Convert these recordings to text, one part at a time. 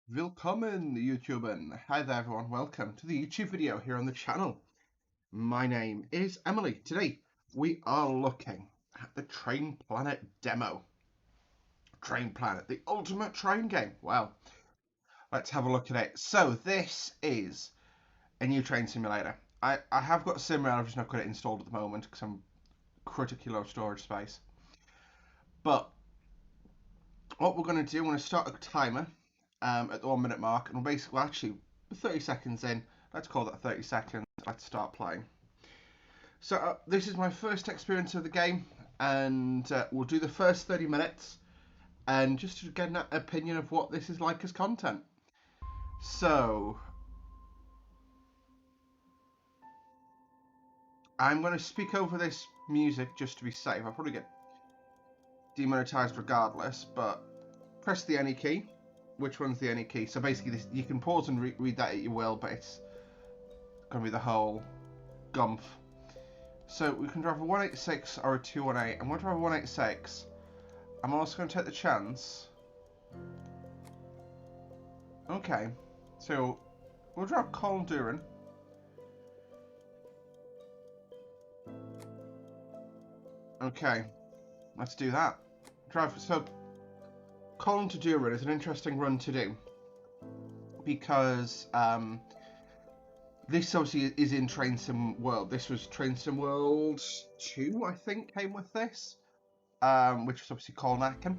Willkommen, YouTuben. Hi there, everyone. Welcome to the YouTube video here on the channel. My name is Emily. Today, we are looking at the Train Planet demo. Train Planet, the ultimate train game. Well, let's have a look at it. So, this is a new train simulator. I have got SimRail, I've just not got it installed at the moment because I'm critically low storage space. But what we're going to do, we're going to start a timer at the 1 minute mark, and we'll basically, actually, 30 seconds in, let's call that 30 seconds, let's start playing. So this is my first experience of the game, and we'll do the first 30 minutes, and just to get an opinion of what this is like as content. So, I'm going to speak over this music just to be safe. I'll probably get demonetized regardless, but press the any key. Which one's the any key? So basically, this, you can pause and read that at your will, but it's going to be the whole gumph. So we can drive a 186 or a 218. I'm going to drive a 186. I'm also going to take the chance. Okay, so we'll drive Colin Duran. Okay, let's do that. So Colin to Duran is an interesting run to do because this obviously is in Train Sim World. This was Train Sim World 2, I think, came with this, which was obviously Colnacken.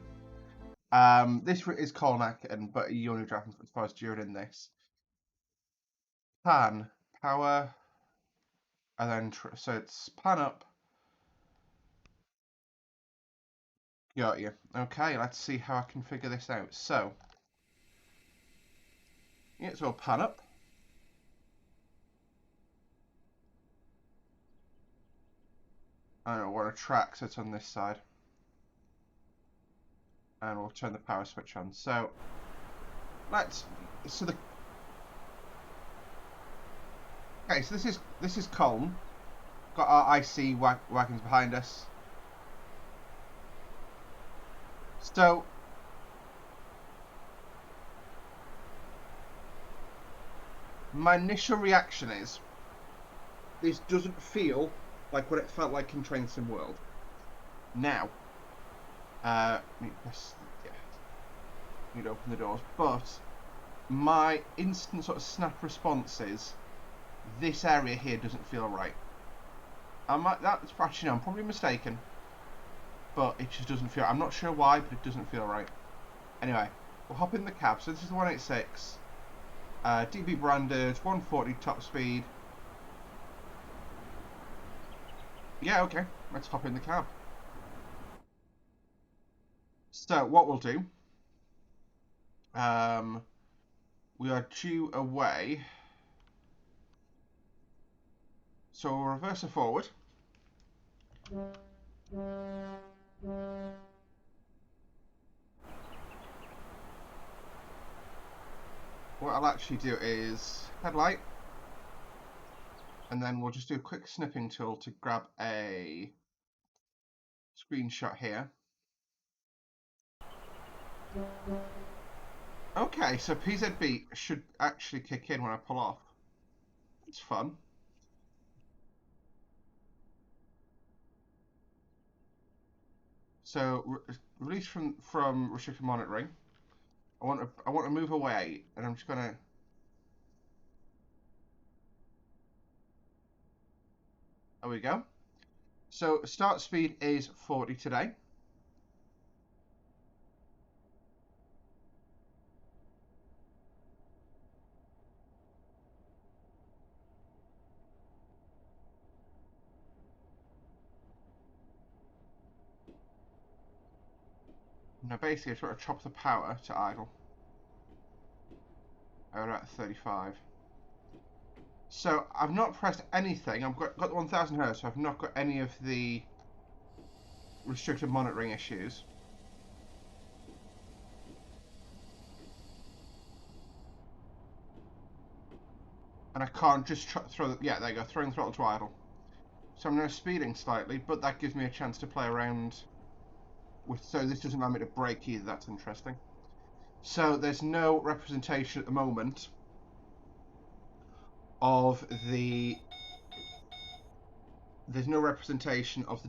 This is Colnacken, but you only drive as far as Duran in this. Pan, power, and then so it's pan up. Got you. Okay, let's see how I can figure this out. So, yeah, so pan up. I don't know what a track, so it's on this side. And we'll turn the power switch on. So, so this is Colne. Got our IC wagons behind us. So, my initial reaction is, this doesn't feel like what it felt like in Train Sim World. Now, need to open the doors, but my instant sort of snap response is, this area here doesn't feel right. That's actually, no, I'm probably mistaken, but it just doesn't feel. I'm not sure why, but it doesn't feel right. Anyway, we'll hop in the cab. So this is the 186, DB branded, 140 top speed. Yeah, okay. Let's hop in the cab. So what we'll do, we are due away. So we'll reverse it forward. What I'll actually do is headlight, and then we'll just do a quick snipping tool to grab a screenshot here. Okay, so PZB should actually kick in when I pull off. It's fun. So release from restricted monitoring. I want to move away, and I'm just gonna. There we go. So start speed is 40 today. Now basically I sort of chop the power to idle. I'm at 35. So I've not pressed anything. I've got the 1000 Hz, so I've not got any of the restricted monitoring issues. And I can't just throw the, yeah, there you go, throwing throttle to idle. So I'm now speeding slightly, but that gives me a chance to play around with, so this doesn't allow me to brake either, that's interesting. So there's no representation at the moment of the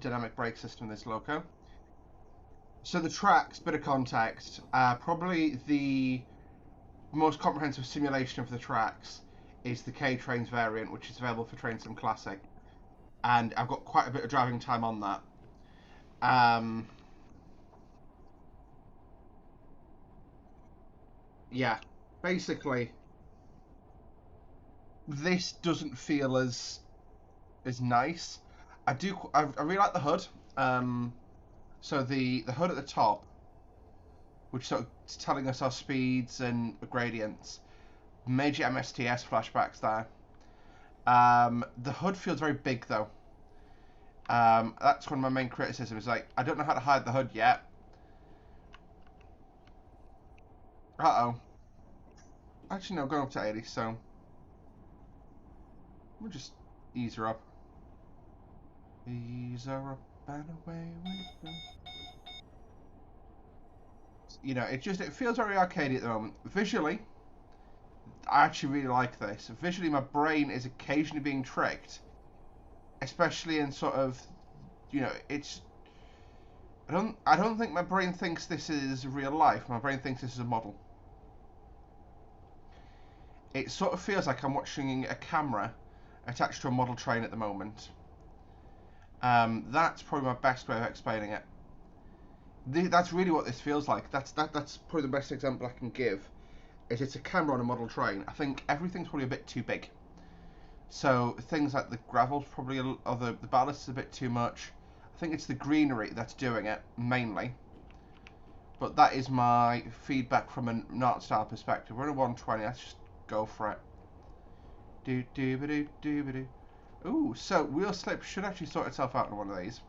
dynamic brake system in this loco. So the tracks, bit of context, probably the most comprehensive simulation of the tracks is the K-Trains variant, which is available for Train Sim Classic, and I've got quite a bit of driving time on that. Yeah, basically, this doesn't feel as nice. I really like the hood. So the hood at the top, which sort of is telling us our speeds and gradients, major MSTS flashbacks there. The hood feels very big though. That's one of my main criticisms. Like, I don't know how to hide the hood yet. Uh-oh. Actually, no, going up to 80, so we'll just ease her up. Ease her up and away we go. You know, it feels very arcadey at the moment. Visually, I actually really like this. Visually, my brain is occasionally being tricked, especially in sort of, you know, it's. I don't think my brain thinks this is real life. My brain thinks this is a model. It sort of feels like I'm watching a camera attached to a model train at the moment. That's probably my best way of explaining it. That's really what this feels like. That's probably the best example I can give. Is it's a camera on a model train. I think everything's probably a bit too big. So things like the gravel's probably, or the ballast is a bit too much. I think it's the greenery that's doing it mainly. But that is my feedback from an art style perspective. We're in a 120. Let's just go for it. Do do ba do do ba do. Ooh, so wheel slip should actually sort itself out in one of these,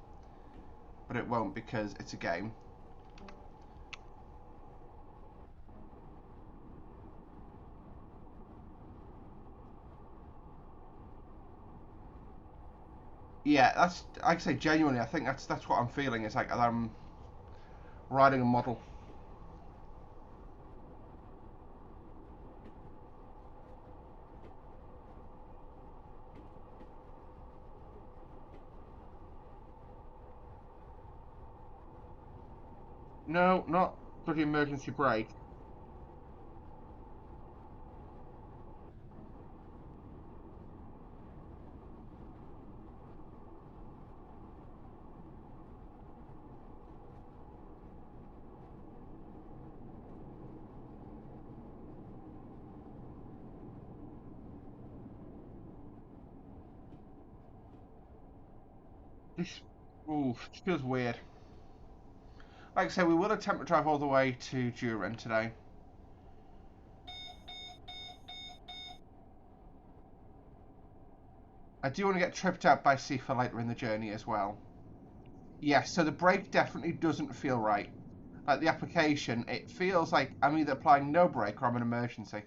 but it won't because it's a game. Yeah, that's, like I say, genuinely, I think that's what I'm feeling. It's like I'm riding a model. No, not bloody emergency brake. This, ooh, this feels weird. Like I say, we will attempt to drive all the way to Durin today. I do want to get tripped out by Sifa later in the journey as well. Yes, so the brake definitely doesn't feel right. Like the application, it feels like I'm either applying no brake or I'm an emergency.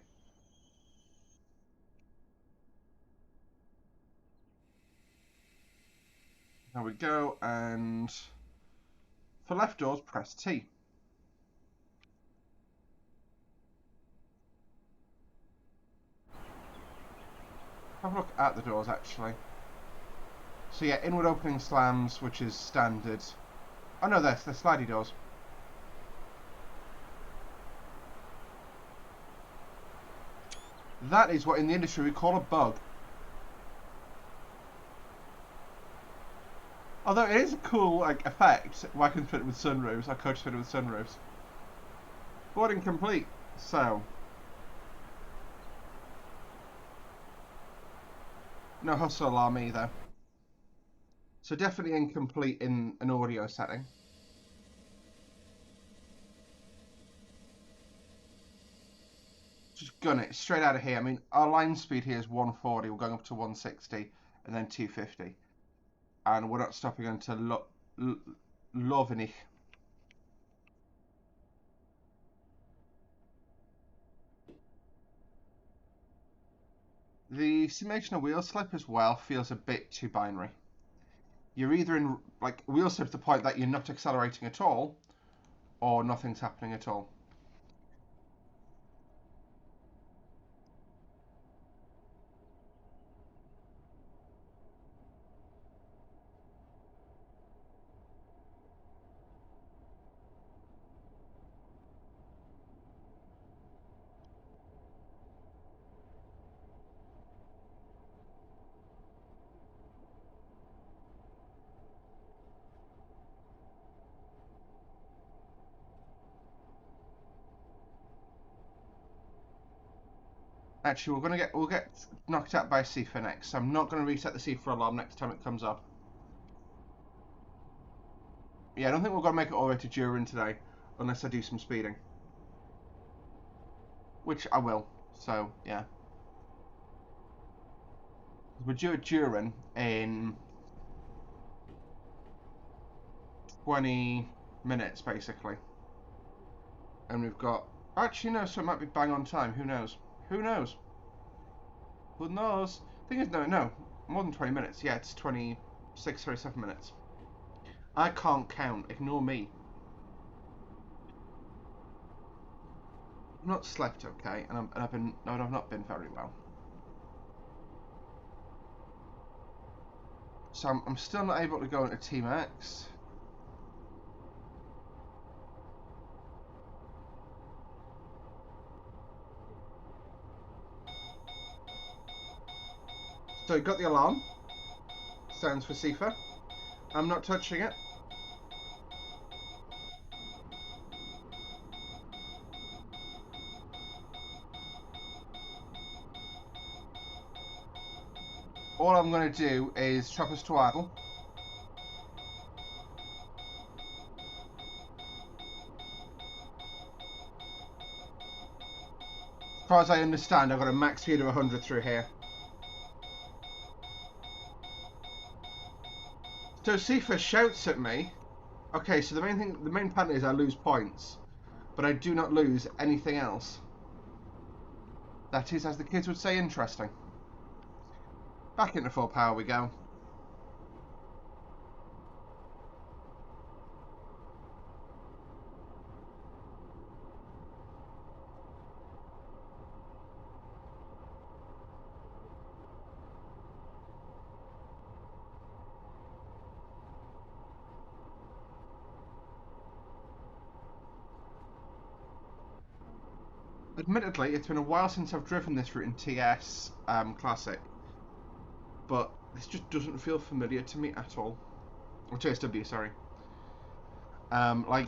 There we go, and for left doors, press T. Have a look at the doors actually. So yeah, inward opening slams, which is standard. Oh no, they're slidey doors. That is what in the industry we call a bug. Although it is a cool like effect, why I can fit it with sunroofs, our coach fit it with sunroofs. Boarding complete. So no hustle alarm either. So definitely incomplete in an audio setting. Just gun it straight out of here. I mean, our line speed here is 140. We're going up to 160 and then 250, and we're not stopping until Lovenich. The simulation of wheel slip as well feels a bit too binary. You're either in like wheel slip to the point that you're not accelerating at all, or nothing's happening at all. Actually, we'll get knocked out by Sifa next. So I'm not going to reset the Sifa alarm next time it comes up. Yeah, I don't think we're going to make it all the way to Durin today, unless I do some speeding. Which I will, so, yeah. We're due at Durin in 20 minutes, basically. And we've got... Actually, no, so it might be bang on time. Who knows? Who knows? Who knows? Thing is, no, more than 20 minutes. Yeah, it's 26, 27 minutes. I can't count. Ignore me. I've not slept okay, and I've not been very well. So I'm still not able to go into Team X. So you got the alarm. Sounds for Sifa. I'm not touching it. All I'm going to do is chop us to idle. As far as I understand, I've got a max speed of 100 through here. So Sifa shouts at me. Okay, so the main pattern is I lose points, but I do not lose anything else. That is, as the kids would say, interesting. Back into full power we go. Admittedly, it's been a while since I've driven this route in TS Classic, but this just doesn't feel familiar to me at all. Or TSW, sorry. Like,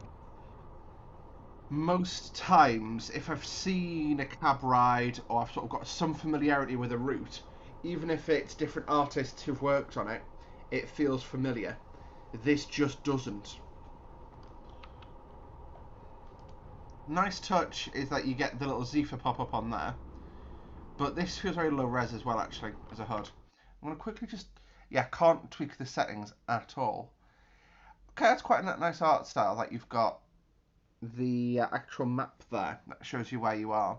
most times, if I've seen a cab ride, or I've sort of got some familiarity with a route, even if it's different artists who've worked on it, it feels familiar. This just doesn't. Nice touch is that you get the little Sifa pop up on there, but this feels very low res as well, actually, as a HUD. I'm going to quickly just... Yeah, can't tweak the settings at all. Okay, that's quite a nice art style that you've got the actual map there that shows you where you are.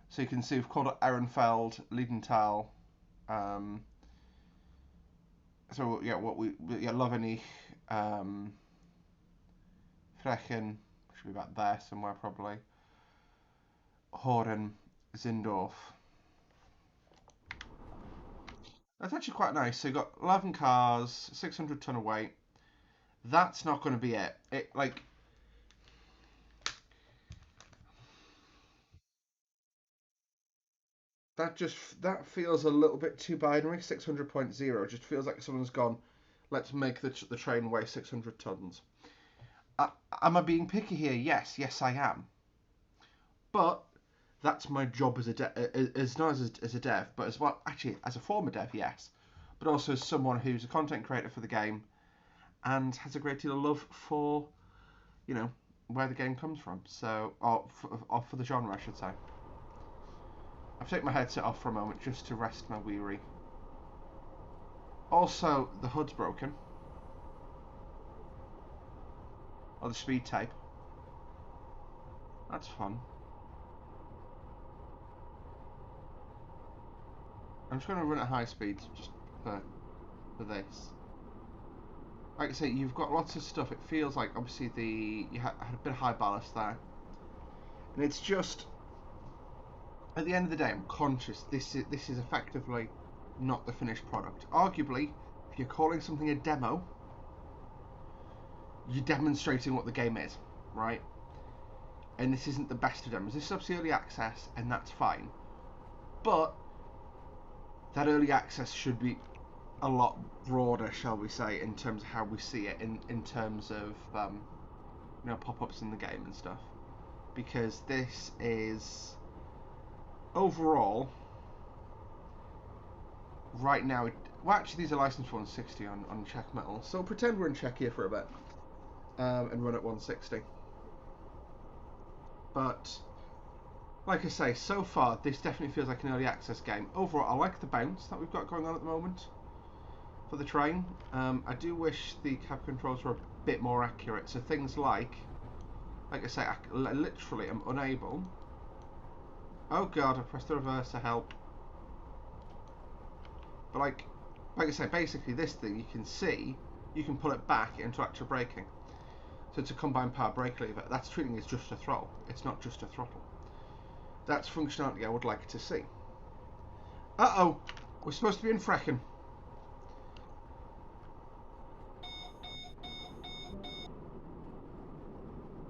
So you can see we've called it Ehrenfeld, Liedenthal. So yeah, Lovenich, Frechen, should be about there somewhere probably. Horen, Zindorf. That's actually quite nice. So you've got 11 cars, 600 ton of weight. That's not going to be it. That feels a little bit too binary. 600.0 just feels like someone's gone, let's make the train weigh 600 tons. Am I being picky here? Yes I am. But that's my job as not as a dev, but as well, actually as a former dev, yes, but also as someone who's a content creator for the game and has a great deal of love for, where the game comes from. So, or for the genre, I should say. I've taken my headset off for a moment just to rest my weary. Also, the HUD's broken. Or the speed tape. That's fun. I'm just going to run at high speed just for this. Like I say, you've got lots of stuff. It feels like obviously you had a bit of high ballast there, and it's just at the end of the day, I'm conscious this is effectively not the finished product. Arguably, if you're calling something a demo, you're demonstrating what the game is, right? And this isn't the best of demos. This is obviously early access, and that's fine. But that early access should be a lot broader, shall we say, in terms of how we see it, in terms of pop-ups in the game and stuff. Because this is overall, right now, well, actually, these are licensed 160 on Czech metal, so pretend we're in Czech here for a bit and run at 160. But like I say, so far this definitely feels like an early access game. Overall, I like the bounce that we've got going on at the moment for the train. I do wish the cab controls were a bit more accurate. So things like I say, I literally am unable. Oh god, I pressed the reverse to help. But like I say, basically this thing you can see, you can pull it back into actual braking. So it's a combined power brake lever. That's treating it as just a throttle. It's not just a throttle. That's functionality I would like to see. Uh-oh, we're supposed to be in Frechen.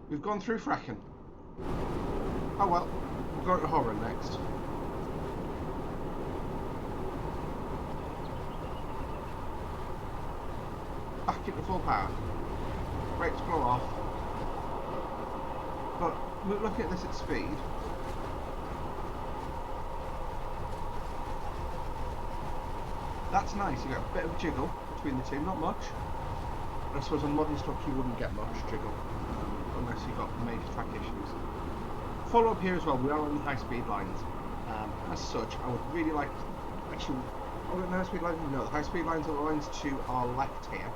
We've gone through Frechen. Oh well, we're going to Horren next. Back into full power. Brakes blow off. But looking at this at speed, that's nice. You get a bit of jiggle between the two, not much. I suppose on modern stock you wouldn't get much jiggle unless you got major track issues. Follow up here as well. We are on the high speed lines. As such, I would really like. Actually, are the high speed lines? No, the high speed lines are the lines to our left here.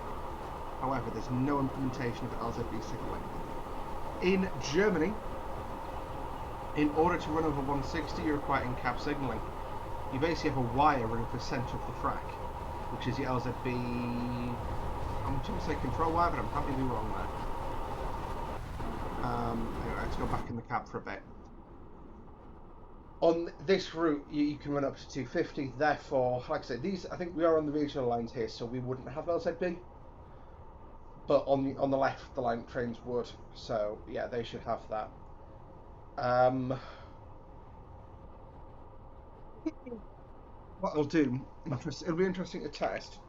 However, there's no implementation of LZB signalling. In Germany, in order to run over 160, you require in-cab signalling. You basically have a wire running through the centre of the track, which is the LZB. I'm trying to say control wire, but I'm probably wrong there. Anyway, let's go back in the cab for a bit. On this route, you can run up to 250. Therefore, like I said, these I think we are on the regional lines here, so we wouldn't have LZB. But on the left, the line trains would. So yeah, they should have that. What I'll do, it'll be interesting to test.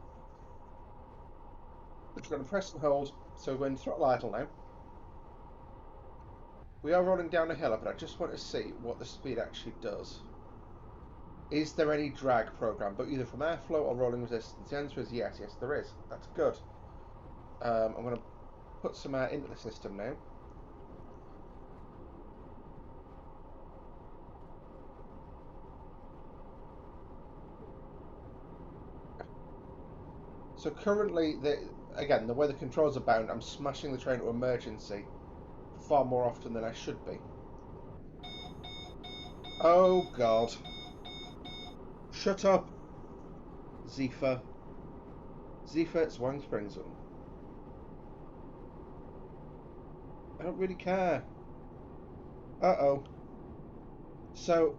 We're going to press and hold. So we're going to throttle idle now. We are rolling down a hill, but I just want to see what the speed actually does. Is there any drag program, but either from airflow or rolling resistance? The answer is yes. Yes, there is. That's good. I'm going to put some air into the system now. So currently, again, the way the controls are bound, I'm smashing the train to emergency far more often than I should be. Oh god. Shut up, Ziefer. Ziefer Zwangsbremsung. I don't really care. Uh-oh. So,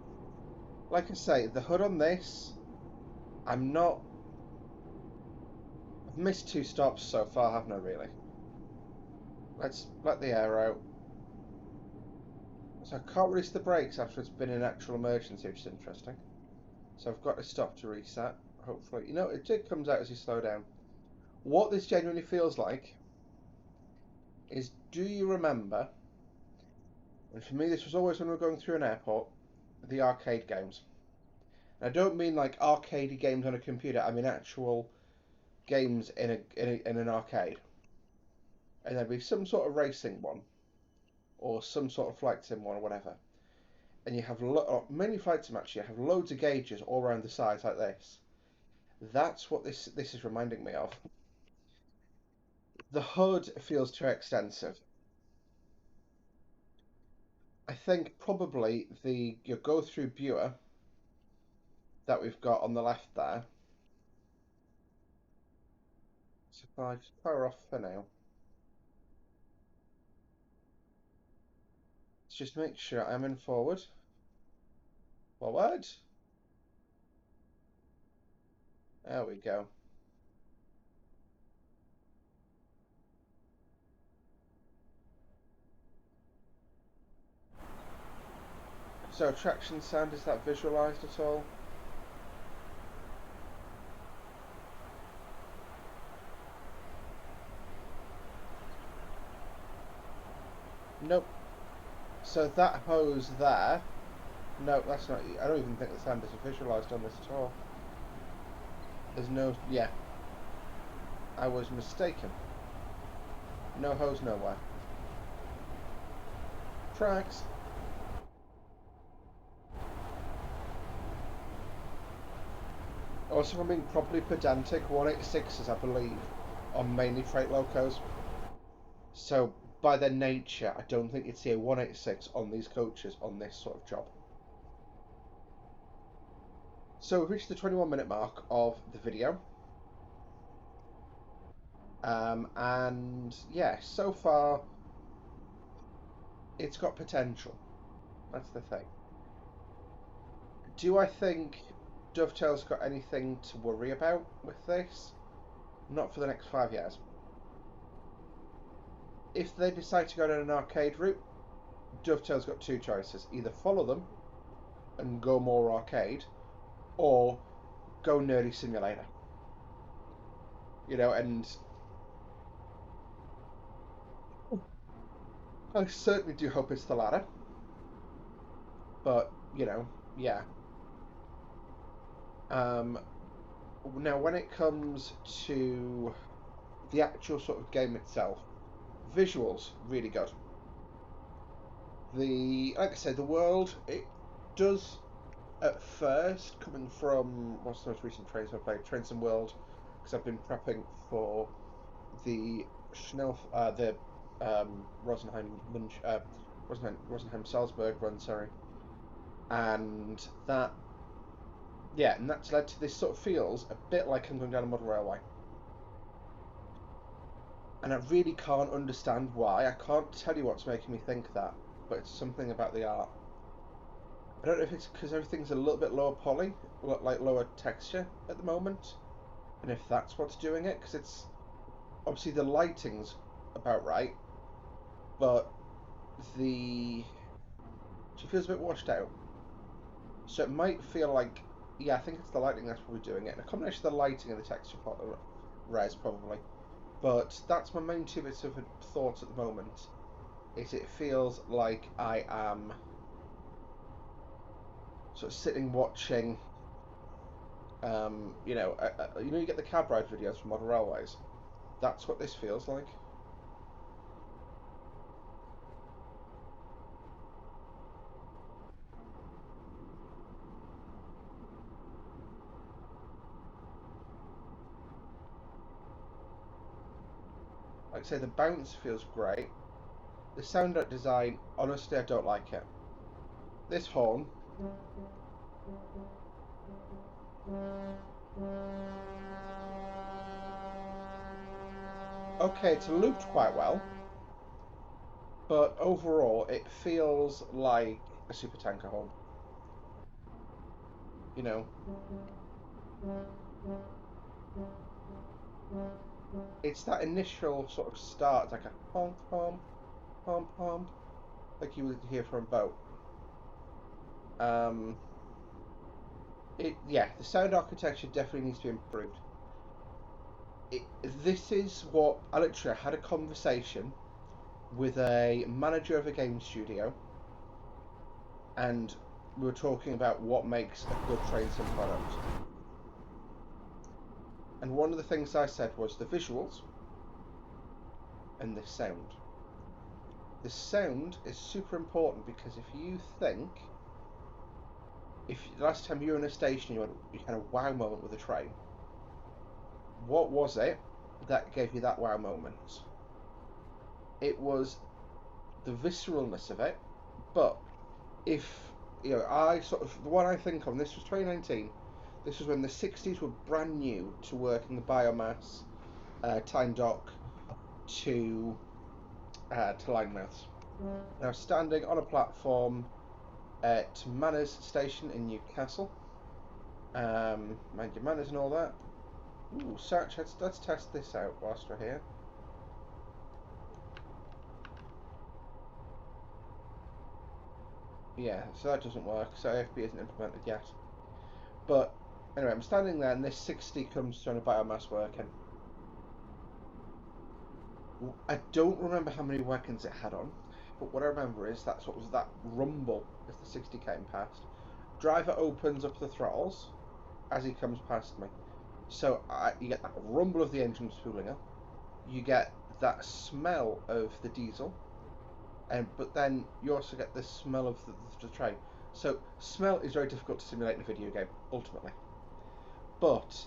like I say, the HUD on this, I've missed 2 stops so far, haven't I, really? Let's let the air out. So I can't release the brakes after it's been an actual emergency, which is interesting. So I've got to stop to reset, hopefully. You know, it comes out as you slow down. What this genuinely feels like is, do you remember, and for me this was always when we were going through an airport, the arcade games. And I don't mean like arcadey games on a computer, I mean actual games in an arcade. And there'd be some sort of racing one, or some sort of flight sim one, or whatever. And you have many flight sim actually have loads of gauges all around the sides like this. That's what this is reminding me of. The HUD feels too extensive. I think probably your go through viewer that we've got on the left there. So if I just power off for now. Let's just make sure I'm in forward. Forward. There we go. So traction sound, is that visualized at all? Nope. So that hose there No, that's not. I don't even think the sound is visualised on this at all. There's no. Yeah, I was mistaken. No hose, nowhere. Tracks. Also, if I'm being properly pedantic, 186s, I believe, are mainly freight locos. So, by their nature, I don't think you'd see a 186 on these coaches on this sort of job. So, we've reached the 21-minute mark of the video. And yeah, so far, it's got potential. That's the thing. Do I think Dovetail's got anything to worry about with this? Not for the next 5 years. If they decide to go down an arcade route, Dovetail's got two choices. Either follow them and go more arcade, or go nerdy simulator. And I certainly do hope it's the latter. But, yeah. Now, when it comes to the actual sort of game itself, visuals really good. Like I said, the world, it does at first, coming from what's the most recent trains I played, Train Sim World, because I've been prepping for the Rosenheim Rosenheim Salzburg run, sorry, and that's led to this sort of feels a bit like I'm going down a model railway. And I really can't understand why. I can't tell you what's making me think that, but it's something about the art. I don't know if it's because everything's a little bit lower poly, like lower texture at the moment, and if that's what's doing it, because it's obviously the lighting's about right, but she feels a bit washed out. So it might feel like, yeah, I think it's the lighting that's probably doing it, and a combination of the lighting and the texture res probably. But that's my main two bits of thought at the moment. Is it feels like I am sort of sitting watching. You get the cab ride videos from model railways. That's what this feels like. Like I say, the bounce feels great. The sound art design, honestly, I don't like it. This horn. Okay, it's looped quite well, but overall, it feels like a super tanker horn. You know, it's that initial sort of start, like a honk, honk, honk, honk, like you would hear from a boat. Um, the sound architecture definitely needs to be improved. This is what I literally had a conversation with a manager of a game studio, and we were talking about what makes a good train sim product. And one of the things I said was the visuals and the sound. The sound is super important because if last time you were in a station you had a wow moment with a train, what was it that gave you that wow moment? It was the visceralness of it, but if I sort of the one I think of, this was 2019. This was when the 60s were brand new to working the biomass time dock to Linemouths. Now standing on a platform at Manners Station in Newcastle. Mind your manners and all that. Ooh, search. Let's test this out whilst we're here. Yeah, so that doesn't work. So AFB isn't implemented yet. But anyway, I'm standing there, and this 60 comes to on a biomass working. I don't remember how many wagons it had on, But what I remember is that sort of that rumble as the 60 came past. Driver opens up the throttles as he comes past me. So you get that rumble of the engine spooling up. You get that smell of the diesel, but then you also get the smell of the train. So smell is very difficult to simulate in a video game, ultimately. But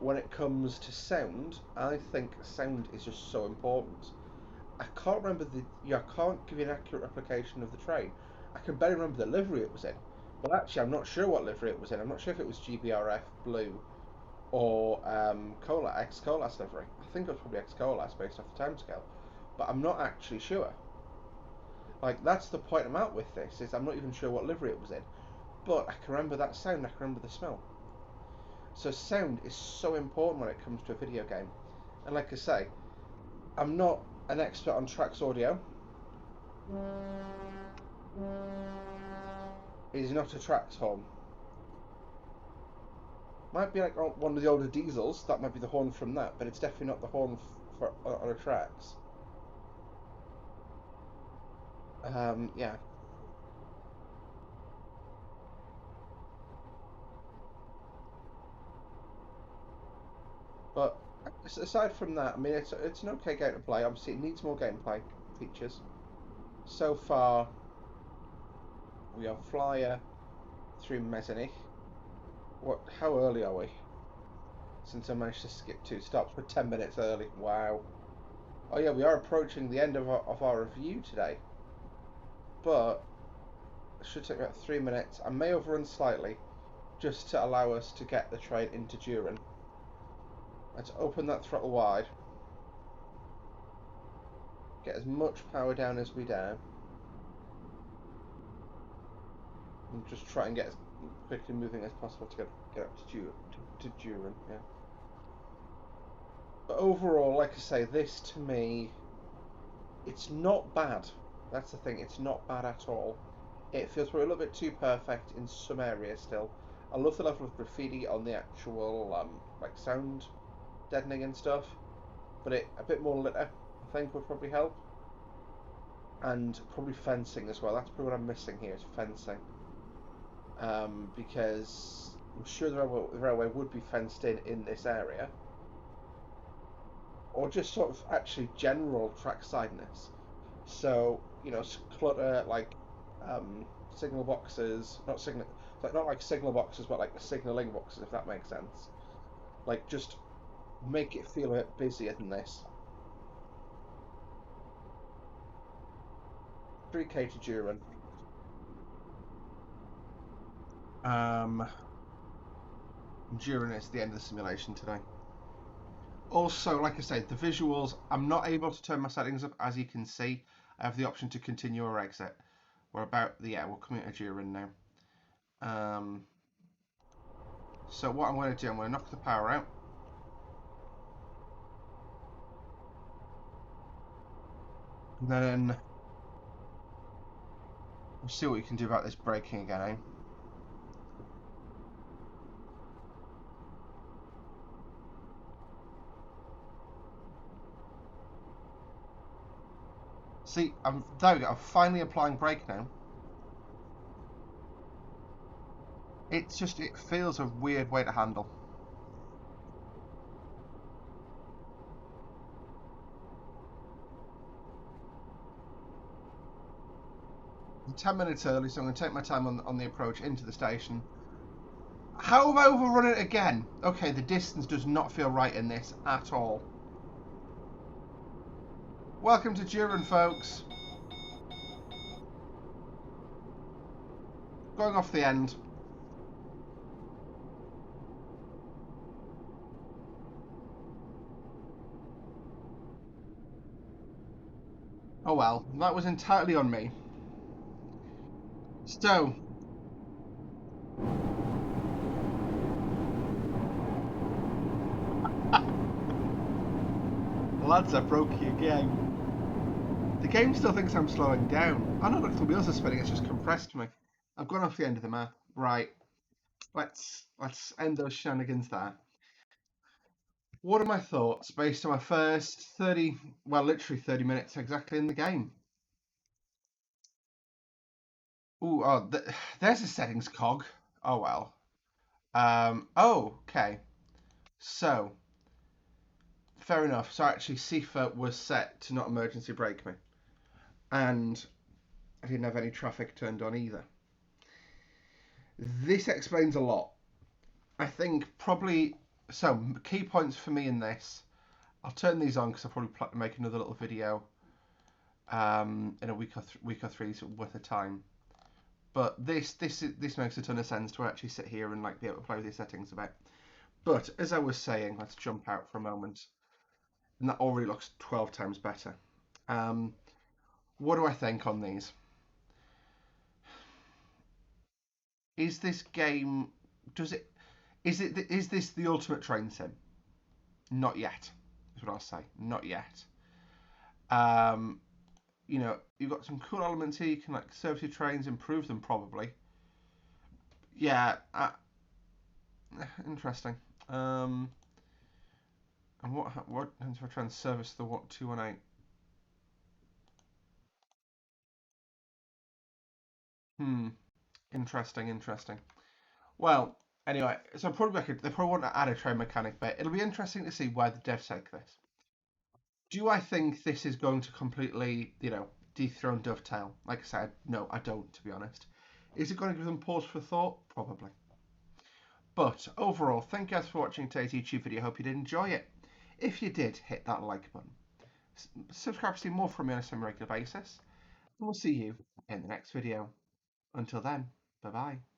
when it comes to sound, I think sound is just so important. I can't remember I can't give you an accurate replication of the train. I can barely remember the livery it was in. Well, actually, I'm not sure what livery it was in. I'm not sure if it was GBRF blue or ex-Colas livery. I think it was probably ex-Colas based off the timescale, but I'm not actually sure. Like, that's the point I'm at with this, is I'm not even sure what livery it was in. But I can remember that sound, I can remember the smell. So sound is so important when it comes to a video game. And like I say, I'm not an expert on Trax audio. It is not a Trax horn. Might be like one of the older diesels, that might be the horn from that, but it's definitely not the horn on a Trax. Yeah. But aside from that, I mean, it's an okay game to play. Obviously, it needs more gameplay features. So far, we are Flyer through Mezzanich. What? How early are we? Since I managed to skip 2 stops, we're 10 minutes early. Wow. Oh yeah, we are approaching the end of our review today. But it should take about 3 minutes. I may overrun slightly, just to allow us to get the train into Durin. Let's open that throttle wide. Get as much power down as we dare. And just try and get as quickly moving as possible to get up to Durin. Yeah. But overall, like I say, this to me, it's not bad. That's the thing. It's not bad at all. It feels probably a little bit too perfect in some areas still. I love the level of graffiti on the actual like sound deadening and stuff, but a bit more litter I think would probably help, and probably fencing as well. That's probably what I'm missing here is fencing, because I'm sure the railway would be fenced in this area, or just sort of actually general track sideness. So clutter like signal boxes, not like signal boxes, but like signaling boxes, if that makes sense. Like just make it feel a bit busier than this. 3K to Durin. Um, Durin is the end of the simulation today. Also, like I said, the visuals, I'm not able to turn my settings up, as you can see. I have the option to continue or exit. We're coming to Durin now. So what I'm going to do, I'm going to knock the power out. And then we'll see what we can do about this braking again, eh? See, there we go. I'm finally applying brake now. It feels a weird way to handle. I'm 10 minutes early, so I'm going to take my time on the approach into the station. How have I overrun it again? Okay, the distance does not feel right in this at all. Welcome to Durin, folks. Going off the end. Oh well, that was entirely on me. So, lads, I broke you again. The game still thinks I'm slowing down. Oh no, look, the wheels are spinning, it's just compressed me. I've gone off the end of the map. Right, let's end those shenanigans there. What are my thoughts based on my first 30, well, literally 30 minutes exactly in the game? Ooh, oh, there's a settings cog. Oh well. Oh, okay. So, fair enough. So actually, SIFA was set to not emergency brake me, and I didn't have any traffic turned on either. This explains a lot. I think probably so. Key points for me in this. I'll turn these on because I'll probably make another little video in a week or three's worth of time. But this makes a ton of sense to actually sit here and like be able to play with these settings a bit. But as I was saying, let's jump out for a moment. And that already looks 12 times better. Um, what do I think on these? Is this game? Does it? Is this the ultimate train sim? Not yet. Is what I'll say. Not yet. Um, you've got some cool elements here. You can like service your trains, improve them probably. Yeah, interesting. Um, and what happens if I try and service the what 218? Hmm. Interesting. Interesting. Well, anyway, so probably they probably want to add a train mechanic bit. It'll be interesting to see where the devs take this. Do I think this is going to completely, dethrone Dovetail? Like I said, no, I don't, to be honest. Is it going to give them pause for thought? Probably. But overall, thank you guys for watching today's YouTube video. Hope you did enjoy it. If you did, hit that like button. Subscribe to see more from me on a semi-regular basis. And we'll see you in the next video. Until then, bye-bye.